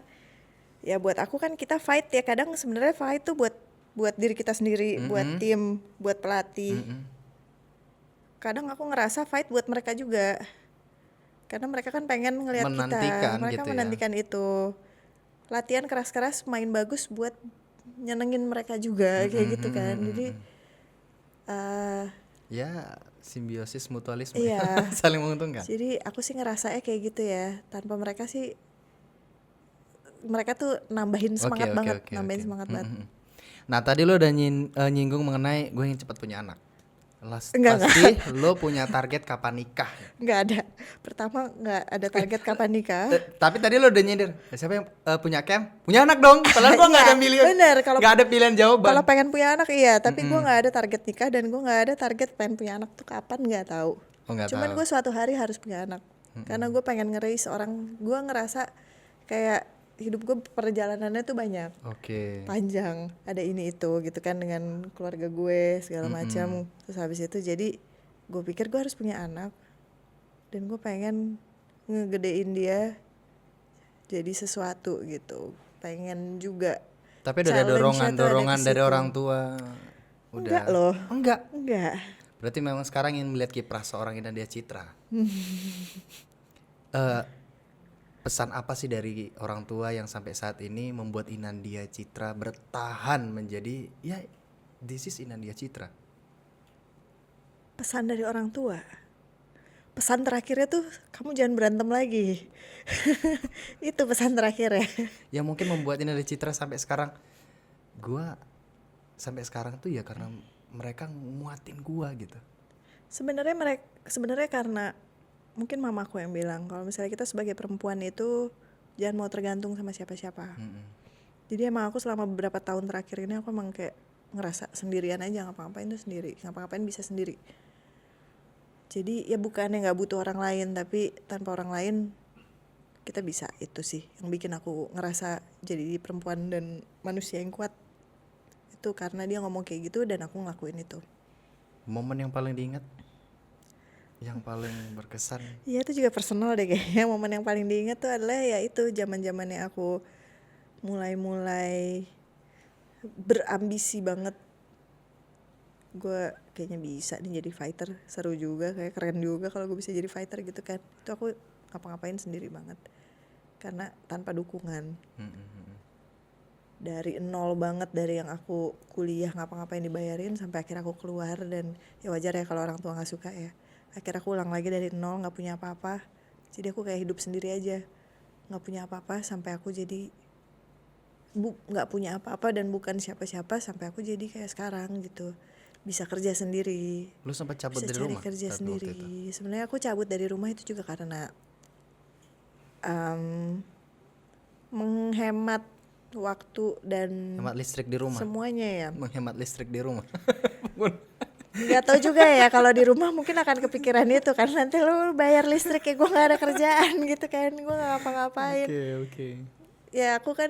ya buat aku kan kita fight ya, kadang sebenarnya fight tuh buat diri kita sendiri, buat tim, buat pelatih. Kadang aku ngerasa fight buat mereka juga, karena mereka kan pengen ngelihat kita, mereka gitu menantikan itu. Latihan keras-keras, main bagus buat nyenengin mereka juga, kayak gitu kan. Jadi ya simbiosis mutualisme. Iya. Saling menguntungkan. Jadi aku sih ngerasanya kayak gitu ya. Tanpa mereka sih, mereka tuh nambahin semangat banget. Semangat banget. Nah tadi lo udah nyinggung mengenai gue ingin cepat punya anak. Enggak. Pasti lo punya target kapan nikah. Nggak ada. Pertama nggak ada target kapan nikah. Tapi tadi lo udah nyindir, siapa yang punya Cam? Punya anak dong. Padahal gue nggak ada pilihan. Bener, nggak ada pilihan jawaban. Kalau pengen punya anak iya, tapi gue nggak ada target nikah, dan gue nggak ada target pengen punya anak tuh kapan, nggak tahu. Cuman gue suatu hari harus punya anak, karena gue pengen nge-raise orang. Gue ngerasa kayak hidup gue perjalanannya tuh banyak, panjang, ada ini itu gitu kan, dengan keluarga gue segala macam. Terus habis itu jadi gue pikir gue harus punya anak, dan gue pengen ngegedein dia jadi sesuatu gitu, pengen juga. Tapi udah ada dorongan dari orang tua. Enggak loh. Enggak. Berarti memang sekarang ingin melihat kiprah seorang Inandia Citra. Pesan apa sih dari orang tua yang sampai saat ini membuat Inandia Citra bertahan menjadi ya this is Inandia Citra? Pesan dari orang tua. Pesan terakhirnya tuh kamu jangan berantem lagi. Itu pesan terakhirnya. Yang mungkin membuat Inandia Citra sampai sekarang, gua sampai sekarang tuh ya karena mereka nguatin gua gitu. Sebenarnya karena mungkin mamaku yang bilang kalau misalnya kita sebagai perempuan itu jangan mau tergantung sama siapa-siapa. Mm-mm. Jadi emang aku selama beberapa tahun terakhir ini aku emang kayak ngerasa sendirian aja, ngapa-ngapain tuh sendiri, ngapa-ngapain bisa sendiri. Jadi ya bukannya nggak butuh orang lain, tapi tanpa orang lain kita bisa. Itu sih yang bikin aku ngerasa jadi perempuan dan manusia yang kuat. Itu karena dia ngomong kayak gitu dan aku ngelakuin itu. Momen yang paling diingat, yang paling berkesan. Iya itu juga personal deh kayaknya. Momen yang paling diingat tuh adalah ya itu zaman-zamannya aku mulai berambisi banget. Gue kayaknya bisa nih jadi fighter, seru juga, kayak keren juga kalau gue bisa jadi fighter gitu kan. Itu aku ngapa-ngapain sendiri banget karena tanpa dukungan. Dari nol banget, dari yang aku kuliah ngapa-ngapain dibayarin sampai akhir aku keluar. Dan ya wajar ya kalau orang tua gak suka ya. Akhirnya aku ulang lagi dari nol, gak punya apa-apa. Jadi aku kayak hidup sendiri aja, gak punya apa-apa sampai aku jadi gak punya apa-apa dan bukan siapa-siapa sampai aku jadi kayak sekarang gitu. Bisa kerja sendiri, Lu sempat cabut bisa dari cari rumah kerja saat waktu itu? sendiri. Sebenarnya aku cabut dari rumah itu juga karena menghemat waktu dan Hemat listrik di rumah. semuanya ya. Menghemat listrik di rumah. Nggak tahu juga ya, kalau di rumah mungkin akan kepikiran itu kan, nanti lu bayar listrik ya gue nggak ada kerjaan gitu kan, gue nggak ngapa-ngapain. Oke. Ya aku kan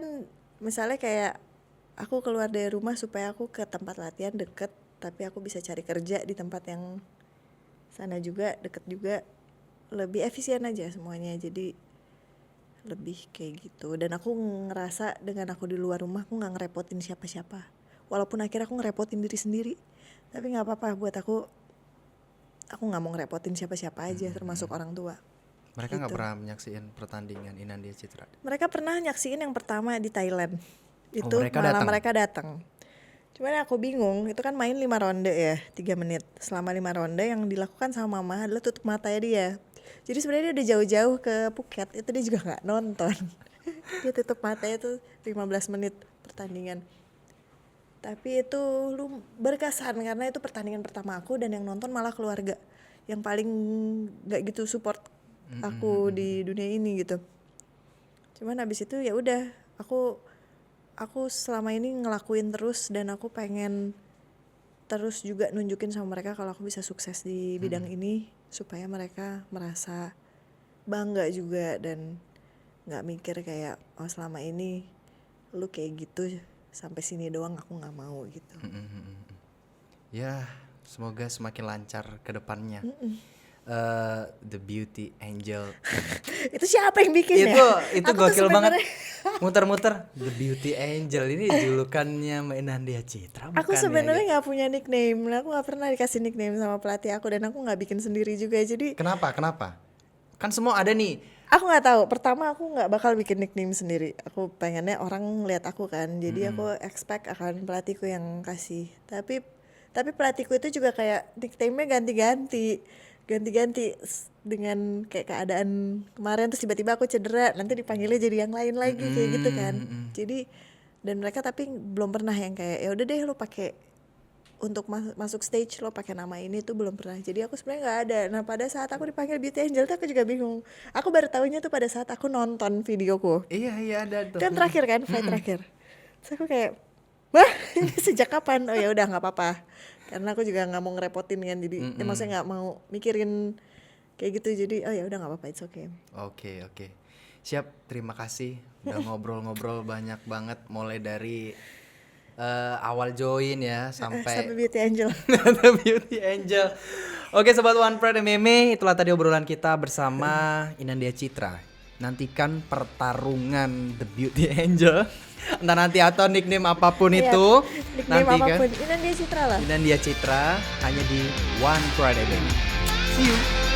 misalnya kayak aku keluar dari rumah supaya aku ke tempat latihan deket, tapi aku bisa cari kerja di tempat yang sana juga deket juga, lebih efisien aja semuanya. Jadi lebih kayak gitu. Dan aku ngerasa dengan aku di luar rumah aku nggak ngerepotin siapa-siapa, walaupun akhirnya aku ngerepotin diri sendiri, tapi nggak apa-apa. Buat aku nggak mau ngerepotin siapa-siapa aja, termasuk orang tua. Mereka nggak Gitu. pernah menyaksikan pertandingan Inandia Citra. Mereka pernah nyaksiin yang pertama di Thailand. Itu mereka malah datang? mereka datang. Cuman aku bingung, itu kan main 5 ronde ya, 3 menit. Selama 5 ronde yang dilakukan sama mama adalah tutup matanya dia. Jadi sebenarnya dia udah jauh-jauh ke Phuket, itu dia juga nggak nonton. Dia tutup matanya tuh 15 menit pertandingan. Tapi itu lu berkesan karena itu pertandingan pertama aku dan yang nonton malah keluarga yang paling nggak gitu support aku di dunia ini gitu. Cuman abis itu ya udah, aku selama ini ngelakuin terus dan aku pengen terus juga nunjukin sama mereka kalau aku bisa sukses di bidang ini, supaya mereka merasa bangga juga dan nggak mikir kayak oh selama ini lu kayak gitu sampai sini doang, aku nggak mau gitu. Ya, semoga semakin lancar ke depannya. The Beauty Angel. Itu siapa yang bikin ya? Itu Aku tuh gokil banget. sebenarnya- Muter-muter The Beauty Angel ini julukannya Mbak Inandia Citra. Aku bukan ya, sebenarnya gitu? nggak punya nickname, aku nggak pernah dikasih nickname sama pelatih aku dan aku nggak bikin sendiri juga. Jadi Kenapa? Kan semua ada nih. aku nggak tahu. Pertama aku nggak bakal bikin nickname sendiri. Aku pengennya orang lihat aku kan. Jadi aku expect akan pelatihku yang kasih. Tapi pelatihku itu juga kayak nickname-nya ganti-ganti dengan kayak keadaan kemarin, terus tiba-tiba aku cedera, nanti dipanggilnya jadi yang lain lagi kayak gitu kan. Jadi dan mereka tapi belum pernah yang kayak ya udah deh lo pakai untuk masuk stage lo pakai nama ini, tuh belum pernah. Jadi aku sebenarnya nggak ada. Nah pada saat aku dipanggil Beauty Angel tuh aku juga bingung. Aku baru tahunya tuh pada saat aku nonton videoku. Iya ada tuh. Kan terakhir kan, fight terakhir. Terus aku kayak, wah ini sejak kapan? Oh ya udah nggak apa-apa. Karena aku juga nggak mau ngerepotin kan. Jadi ya maksudnya nggak mau mikirin kayak gitu. Jadi oh ya udah nggak apa-apa, it's okay. Oke. Siap, terima kasih udah ngobrol-ngobrol banyak banget mulai dari awal join ya Sampai Beauty Angel. The Beauty Angel. Oke sobat One Pride MMA, itulah tadi obrolan kita bersama Inandia Citra. Nantikan pertarungan The Beauty Angel. Entah nanti atau nickname apapun Iya, itu. nickname Nantikan apapun. Ini dia Citra lah. Inandia Citra hanya di One Pride MMA. See you.